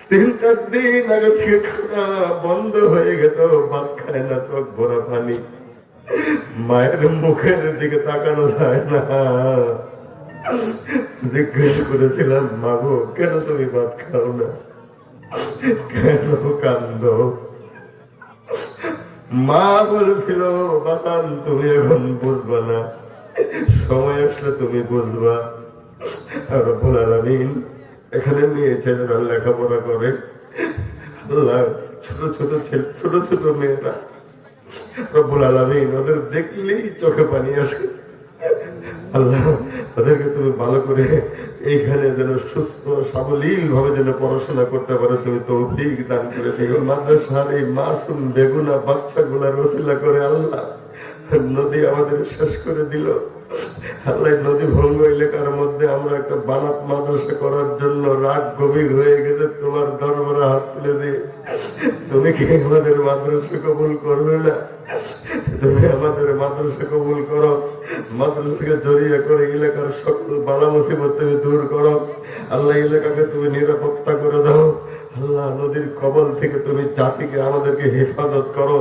3-4 দিন আগে থেকে খাওয়া বন্ধ হয়ে গেল, ভাত খায় না, চোখ ভরা পানি, মায়ের মুখের দিকে তাকানো যায় না। জিজ্ঞেস করেছিলাম, মাগো কেন তুমি ভাত খাও না, কেন কান্দো? মা বলেছিল, বাতান তুমি এখন বুঝবা না, সময় আসলে তুমি বুঝবা। রব্বুল আলামিন এখানে মেয়ে ছেলেরা লেখাপড়া করে, আল্লাহ ছোট ছোট মেয়েরা, রব্বুল আলামিন ওদের দেখলেই চোখে পানি আসে। আল্লাহ ওদেরকে তুমি ভালো করে এইখানে যেন সুস্থ সাবলীল ভাবে যেন পড়াশোনা করতে পারে তুমি তৌফিক দান করে দিও। মাদ্রাসার এই মাসুম বেগুনা বাচ্চাগুলার ওসিলা করে আল্লাহ নদী আমাদের শেষ করে দিল। আল্লাহ নদী ভঙ্গ এলাকার মধ্যে আমরা একটা বানাত মাদ্রাসা করার জন্য রাত গভীর হয়ে গেছে, তোমার দরবারে হাত তুলে দিয়ে তুমি কি আমাদের মাদ্রাসা কবুল করবে না? তুমি আমাদের মাদ্রাসা কবুল করো, মাদ্রাসাকে জড়িয়ে করে এলাকার সকল বালা মুসিবত তুমি দূর করো। আল্লাহ এলাকাকে তুমি নিরাপত্তা করে দাও। আল্লাহ নদীর কবল থেকে তুমি জাতিকে আমাদেরকে হেফাজত করো।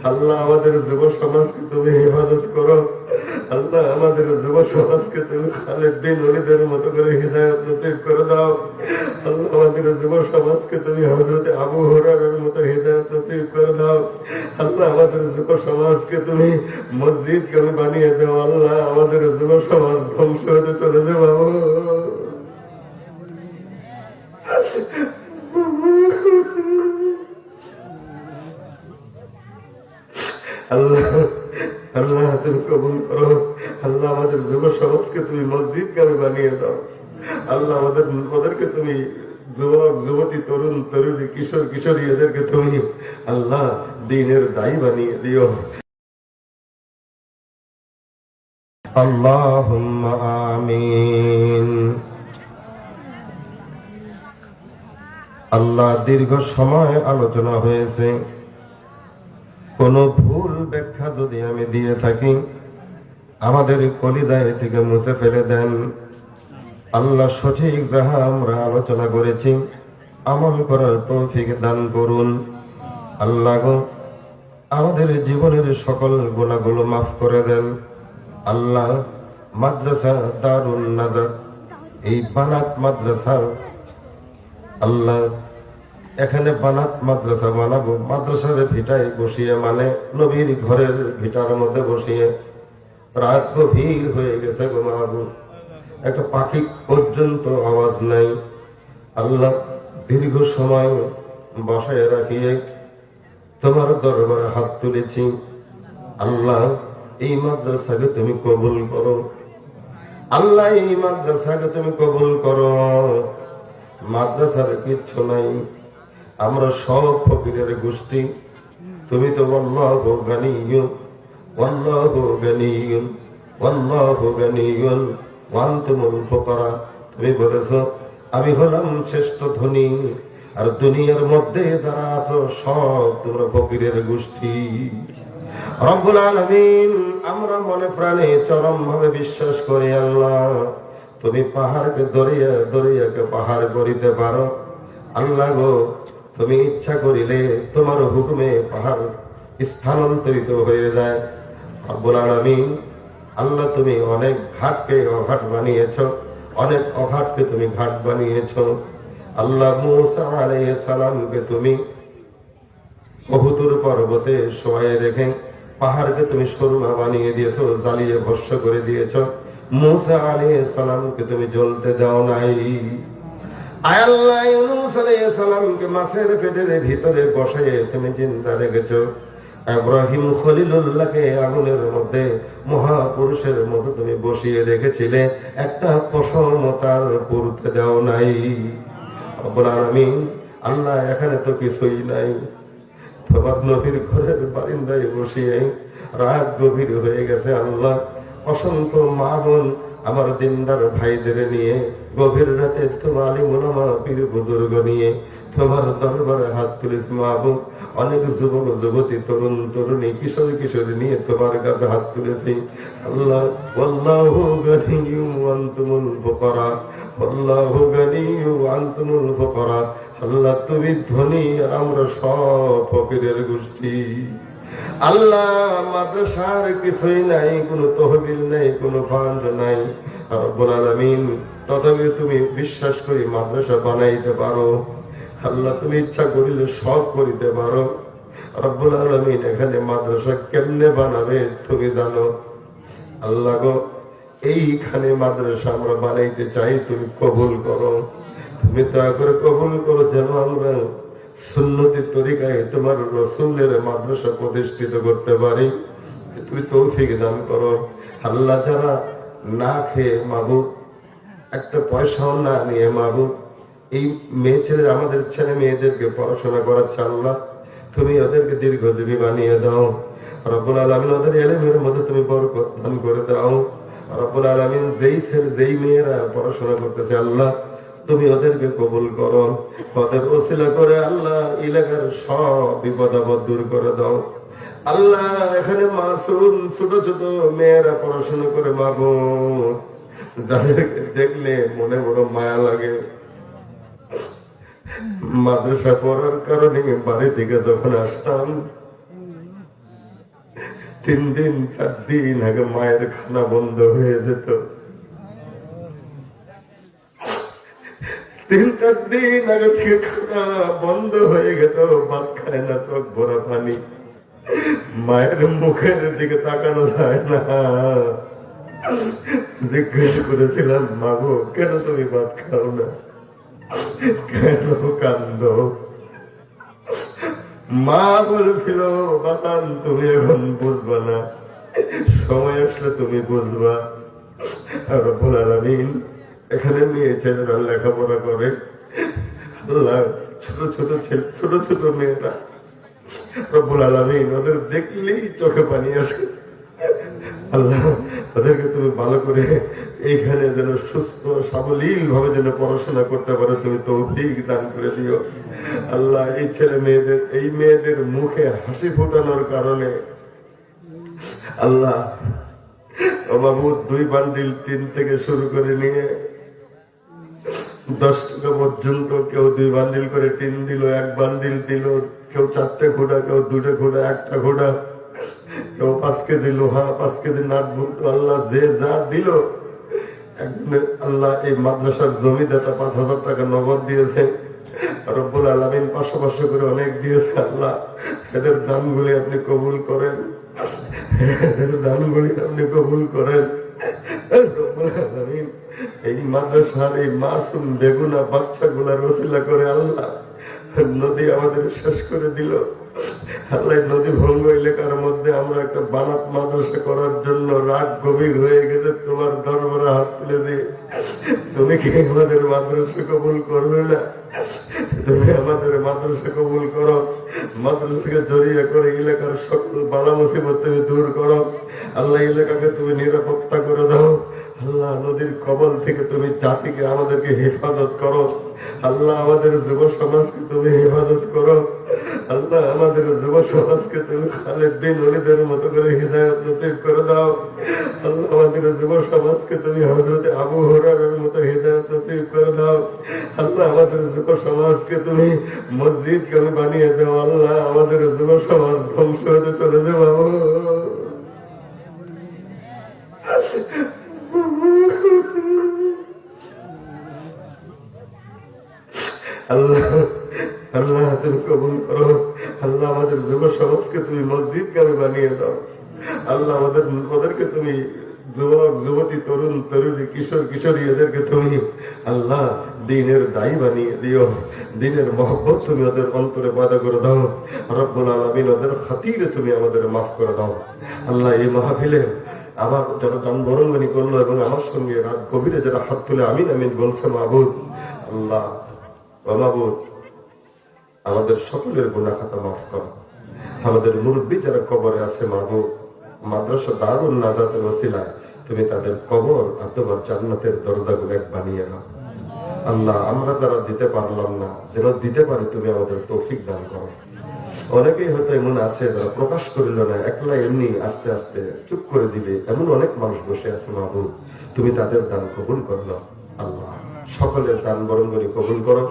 আল্লাহ আমাদের যুব সমাজকে তুমি হেফাজত করো। আল্লাহ আমাদের যুব সমাজকে তুমি খালেদ বিন ওলীদের মতো করে হিদায়াত নসিব করে দাও। আল্লাহ আমাদের যুব সমাজকে তুমি হযরত আবু হুরায়রার মতো হিদায়াত নসিব করে দাও। আল্লাহ আমাদের যুব সমাজকে তুমি মসজিদগামী বানিয়ে দাও। আল্লাহ আমাদের যুব সমাজ ধ্বংস হতে চলেছে বাবু। আল্লাহ আল্লাহ তুমি কবুল করো। আল্লাহ আমাদের যুব সমাজকে তুমি মসজিদগামী বানিয়ে দাও। আল্লাহ ওদেরকে তুমি যুবক যুবতী তরুণ তরুণী কিশোর কিশোরী এদেরকে তুমি আল্লাহ দ্বীনের দায়ী বানিয়ে দিও। আল্লাহুম্মা আমিন। আল্লাহ দীর্ঘ সময় আলোচনা হয়েছে, কোন ভুল ব্যাখ্যা যদি আমি দিয়ে থাকি আমাদের কলিজায় থেকে মুছে ফেলে দেন। আল্লাহ সঠিক যাহা আমরা আলোচনা করেছি আমল করার তৌফিক দান করুন। আল্লাহ গো আমাদের জীবনের সকল গুনাহগুলো মাফ করে দেন। আল্লাহ মাদ্রাসা দারুন নাজাত এই বানাত মাদ্রাসা, আল্লাহ এখানে বানাত মাদ্রাসা বানাবো, মাদ্রাসার ভিটায় বসিয়ে মানে নবীর ঘরের ভিটার মধ্যে বসিয়ে রাত গভীর হয়ে গেছে গো মাহবুব, একটা পাখি পর্যন্ত আওয়াজ নাই। আল্লাহ দীর্ঘ সময় বসায় রাখিয়ে তোমার দরবারে হাত তুলেছি। আল্লাহ এই মাদ্রাসাকে তুমি কবুল করো। আল্লাহ এই মাদ্রাসাকে তুমি কবুল করো। মাদ্রাসার কিচ্ছু নাই, আমরা সব ফকিরের গোষ্ঠী। তুমি তো আল্লাহু গানিয়্যুন ওয়াল্লাহু গানিয়্যুন ওয়াল্লাহু গানিয়্যুন ওয়া আনতুমুল ফুকারা। তুমি বলেছো আমি হলাম শ্রেষ্ঠ ধনী, আর দুনিয়ার মধ্যে যারা আছো সব তোমরা ফকিরের গোষ্ঠী। রব্বুল আলামিন আমরা মনে প্রাণে চরম ভাবে বিশ্বাস করি আল্লাহ তুমি পাহাড়কে দরিয়া, দরিয়াকে পাহাড় করিতে পারো। আল্লাহ গো তুমি ইচ্ছা করিলে তোমার হুকুমে পাহাড় স্থানান্তরিত হয়ে যায়। রব্বুল আলামিন আল্লাহ তুমি অনেক ঘাটকে অঘাট বানিয়েছো, অনেক অঘাটকে তুমি ঘাট বানিয়েছো। আল্লাহ মূসা আলাইহিস সালামকে তুমি কবুতর পর্বতে শোয়ায় রেখে পাহাড়কে তুমি সুরমা বানিয়ে দিয়েছো, জ্বালিয়ে ভস্ম করে দিয়েছো। মূসা আলাইহিস সালামকে তুমি জ্বলতে দাও নাই। আল্লাহ ইউনূস আলাইহিস সালামকে মাছের পেটের ভিতরে বসায়ে তুমি জিন্দা রেখেছো। ইব্রাহিম খলিলুল্লাহকে আগুনের মধ্যে মহাপুরুষের মতো তুমি বসিয়ে রেখেছিলে, একটা পশমতার পুরতে দাও নাই। রব্বুল আলামিন আল্লাহ এখানে তো কিছুই নাই, তোমার নবীর ঘরের বারিন্দায় বসিয়ে রাত গভীর হয়ে গেছে। আল্লাহ অসংখ্য মা বোন আমার দিনদার ভাইদের নিয়ে গভীর রাতে তোমার আলিম ওলামা পীর বুজুর্গ নিয়ে তোমার দরবারে হাত তুলিস মাহবুব। অনেক যুবক যুবতী, তরুণ তরুণী, কিশোর কিশোরী নিয়ে তোমার কাছে হাত তুলেছি। আল্লাহ ওয়াল্লাহু গানিয়্যুম ওয়া আনতুমুল ফুকারা, ওয়াল্লাহু গানিয়্যুম ওয়া আনতুমুল ফুকারা। আল্লাহ তুমি ধনী আর আমরা সব ফকিরের গোষ্ঠী। আল্লাহ মাদ্রাসার কিছুই নাই, কোনো তহবিল নাই, কোনো ফান্ড নাই রব্বুল আলামিন। তথাপি তুমি বিশ্বাস করি মাদ্রাসা বানাইতে পারো। আল্লাহ তুমি ইচ্ছা করিলে সব করিতে পারো রব্বুল আলামিন। এখানে মাদ্রাসা কেমনে বানাবে তুমি জানো। আল্লাহ গো, এইখানে মাদ্রাসা আমরা বানাইতে চাই, তুমি কবুল করো। তুমি দয়া করে কবুল করো, যেন আমরা সুন্নতি তরিকায় তোমার রাসূলের মাদ্রাসা প্রতিষ্ঠিত করতে পারি। তুমি তৌফিক দান করো। আল্লাহ যারা না খেয়ে মাবুদ, একটা পয়সাও না নিয়ে মাবুদ, এই মেয়ে ছেলে আমাদের ছেলে মেয়েদেরকে পড়াশোনা করাচ্ছে, আল্লাহ তুমি ওদেরকে দীর্ঘজীবী বানিয়ে দাও রব্বুল আলামিন। ওদের ইলমের মধ্যে তুমি বরকত দান করে দাও রব্বুল আলামিন। যেই মেয়েরা পড়াশোনা করতেছে আল্লাহ তুমি ওদেরকে কবুল করো। ওদের ওসিলা করে আল্লাহ এলাকার সব বিপদ আপদ দূর করে দাও আল্লাহ। এখানে মাসুম ছোট ছোট মেয়েরা পড়াশোনা করে মাবুদ, যাদেরকে দেখলে মনে বড় মায়া লাগে। মাদ্রাসা পড়ার কারণে বাড়ি থেকে যখন আসতাম 3 দিন 4 দিন আগে মায়ের খানা বন্ধ হয়ে যেত। 3-4 দিন আগে থেকে খানা বন্ধ হয়ে গেত, ভাত খায় না, চোখ ভরা পানি, মায়ের মুখের দিকে তাকানো যায় না। জিজ্ঞেস করেছিলাম মা গো, কেন তুমি ভাত খাও না, কেন কান্দ? মা বলেছিল বাতান তুমি এখন বুঝবা না, সময় আসলে তুমি বুঝবা। রব্বুল আলামিন এখানে মেয়ে ছেলেরা লেখাপড়া করে আল্লাহ, ছোট ছোট মেয়েরা রব্বুল আলামিন ওদের দেখলেই চোখে পানি আসে আল্লাহ। ওদেরকে তুমি ভালো করে এইখানে যেন সুস্থ সাবলীল ভাবে যেন পড়াশোনা করতে পারে তুমি তৌফিক দান করে দিও আল্লাহ। এই ছেলে মেয়েদের, এই মেয়েদের মুখে হাসি ফোটানোর কারণে আল্লাহ ও বাবু 2 বান্ডিল 3 থেকে শুরু করে নিয়ে 10 টাকা পর্যন্ত কেউ 2 বান্ডিল করে টিন দিল, 1 বান্ডিল দিল, কেউ 4টে খোঁড়া, কেউ 2টে খোঁড়া, 1টা খোঁড়া, কেউ 5 কেজি লোহা, 5 কেজি নাট বল্টু, আল্লাহ যে যা দিল। একজনের আল্লাহ এই মাদ্রাসার জমিদাতা 5,000 টাকা নগদ দিয়েছে রব্বুল আলামিন, 500 করে অনেক দিয়েছে আল্লাহ। এদের দানগুলি আপনি কবুল করেন, এদের দানগুলি আপনি কবুল করেন রব্বুল আলামিন। এই মাদ্রাসার এই মাসুম বেগুনা বাচ্চাগুলার ওসিলা করে আল্লাহ নদী আমাদের শেষ করে দিল আল্লাহ। নদী ভঙ্গ এলাকার মধ্যে আমরা একটা বানাত মাদ্রাসা করার জন্য রাত গভীর হয়ে গেছে, তোমার দরবারে হাত তুলে দিয়ে তুমি কি আমাদের মাদ্রাসা কবুল করবে না? তুমি আমাদের মাদ্রাসা কবুল করো, মাদ্রাসাকে জড়িয়ে করে এলাকার সকল বালা মুসিবত তুমি দূর করো আল্লাহ। এলাকাকে তুমি নিরাপত্তা করে দাও আল্লাহ। নদীর কবল থেকে তুমি জাতিকে আমাদেরকে হেফাজত করো আল্লাহ। আমাদের যুব সমাজকে তুমি হেফাজত করো আল্লাহ। আমাদের যুব সমাজকে তুমি খালেদ বিন ওলীদের মতো করে হিদায়াত নসিব করে দাও আল্লাহ। আমাদের যুব সমাজকে তুমি হযরত আবু হুরায়রার মতো হিদায়াত নসিব করে দাও আল্লাহ। আমাদের যুব সমাজকে তুমি মসজিদগামী বানিয়ে দাও আল্লাহ। আমাদের যুব সমাজ ধ্বংস হতে চলেছে বাবু আল্লাহ। আল্লাহ তুমি কবুল করো আল্লাহ। আমাদের যুব সমাজকে তুমি মসজিদগামী বানিয়ে দাও আল্লাহ। ওদেরকে তুমি যুবক যুবতী, তরুণ তরুণী, কিশোর কিশোরী, এদেরকে তুমি আল্লাহ দ্বীনের দায়ী বানিয়ে দিও। দ্বীনের মহব্বত তুমি ওদের অন্তরে পয়দা করে দাও রব্বুল আলামিন। ওদের খাতিরে তুমি আমাদের মাফ করে দাও আল্লাহ। এই মাহফিলে আমার যারা গান করলো এবং আমার সঙ্গে রাত গভীরে যারা হাত তুলে আমিন আমিন বলছে মাহবুব আল্লাহ, মাহবুব আমাদের সকলের গুনাহ খাতা মাফ করো। আমাদের মুরব্বী যারা কবরে আছে মাহবুব, মাদ্রাসা দারুন নাজাতের ওসিলায় তুমি তাদের কবর আর তোমার জান্নাতের দরজাগুলো এক বানিয়ে নাও। আল্লাহ আমরা যারা দিতে পারলাম না, যেন দিতে পারি তুমি আমাদের তৌফিক দান করো। অনেকেই হয়তো এমন আছে যারা প্রকাশ করিল না, একলা এমনি আস্তে আস্তে চুপ করে দিবে, এমন অনেক মানুষ বসে আছে মাহবুব, তুমি তাদের দান কবুল করো আল্লাহ। সকলের দান বরং করে কবুল করো।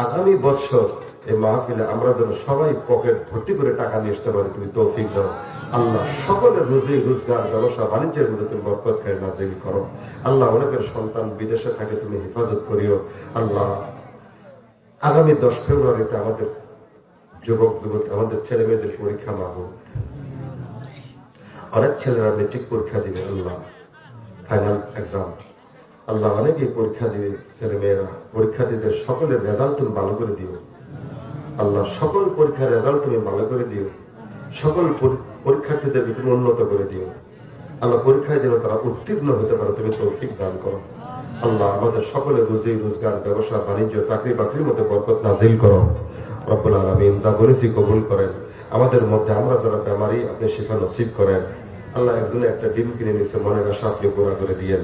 আগামী বছর এই মাহফিলে আমরা যেন সবাই পকেট ভর্তি করে টাকা নিয়ে আসতে পারি, তুমি তৌফিক দাও আল্লাহ। সকলের রুজি রোজগার ব্যবসা বাণিজ্যের মধ্যে তুমি বরকত খায় নাজিল করো আল্লাহ। অনেকের সন্তান বিদেশে থাকে, তুমি হেফাজত করিও আল্লাহ। আগামী 10 ফেব্রুয়ারিতে আমাদের যুবক যুবতী, আমাদের ছেলে মেয়েদের পরীক্ষা মাহবুব। অনেক ছেলেরা মেট্রিক পরীক্ষা দিবে আল্লাহ, ফাইনাল এক্সাম আল্লাহ। অনেকেই পরীক্ষা দিবে ছেলে মেয়েরা, পরীক্ষার্থীদের সকলের রেজাল্ট তুমি ভালো করে দিও আল্লাহ। সকল পরীক্ষার রেজাল্ট তুমি ভালো করে দিও, সকল পরীক্ষার্থীদের তুমি উন্নত করে দিও আল্লাহ। পরীক্ষায় যেন তারা উত্তীর্ণ হতে পারে, তুমি তৌফিক দান করো আল্লাহ। আমাদের সকলের রুজি রোজগার ব্যবসা বাণিজ্য চাকরি বাকরির মধ্যে বরকত নাজিল করো রব্বুল আলামিন। যা বলেছি কবুল করেন। আমাদের মধ্যে আমরা যারা বেমারি, আপনি শিফা নসিব করেন আল্লাহ। একজনে একটা ডিম কিনে নিচ্ছে, মনের আশা আপনি পুরা করে দিয়েন।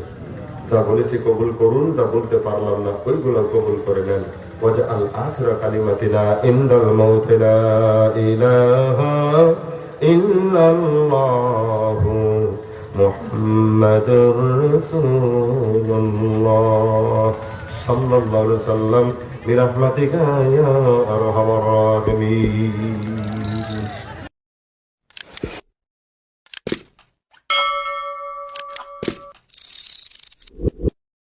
যা বলেছি কবুল করুন, যা বলতে পারলাম না ওইগুলো কবুল করে নেন। ওয়াজআল আখিরা কালিমাতিনা ইনদাল মাউত লা ইলাহা ইল্লাল্লাহু মুহাম্মাদুর রাসূলুল্লাহ সাল্লাল্লাহু আলাইহি ওয়াসাল্লাম বিরহমাতিকা ইয়া আরহামার রাহিমিন।